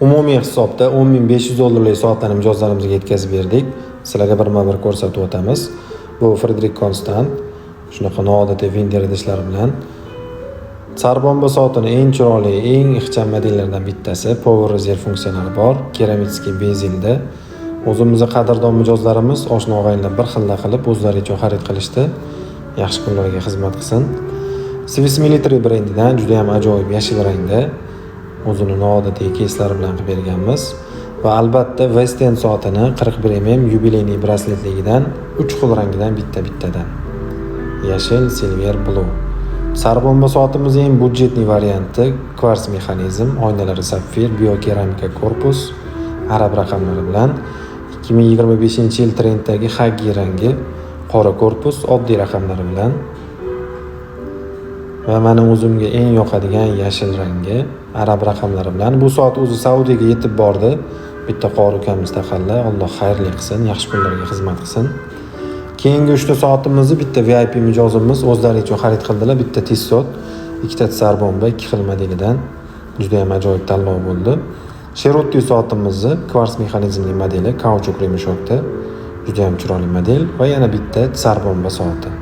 Umumiy hisobda $10,500 soatlarni mijozlarimizga yetkazib berdik. Sizlarga birma-bir ko'rsatib o'tamiz. Bu Fredrik Konstant shunaqa noodatiy Winder idishlari bilan Sarbomba soatini eng chiroyli, eng ixcham modellardan bittasi. Power Reserve funksiyalari bor. Keramitsskiy bezelda. O'zimizning qadrdon mijozlarimiz oshna og'aynilar bir xilda qilib o'zlari uchun xarid qilishdi. Yaxshi kunlarga xizmat qilsin. Swiss Military brendidan juda ham ajoyib yashil rangda o'zini noodatiy keyslari bilan qilib berganmiz. Va albatta Western soatini 41 mm yubileyniy brasletligidan 3 xil rangidan bittadan. Yashil, silver, blue. Sarbomba soatimiz eng budjetli varianti kvarts mexanizm, oynalari sapfir, biokeramika korpus, arab raqamlari bilan 2025-yil trenddagi Haggi rangi, qora korpus, oddiy raqamlari bilan va meni o'zimga eng yoqadigan yashil rangi, arab raqamlari bilan. Bu soat o'zi Saudiyaga yetib bordi. Bitta qori ukamiz taqaldi. Alloh xayrli qilsin, yaxshi kunlarga xizmat qilsin. Keyingi 3 ta soatimizni bitta VIP mijozimiz o'zlari uchun xarid qildilar. Bitta Tissot, ikkita Sarbomba, 2 xil modelidan. Juda ham ajoyib tanlov bo'ldi. Cheruti soatimizni kvarts mexanizmli modeli, kauchuk remishokda. Juda ham chiroyli model va yana bitta Sarbomba soati.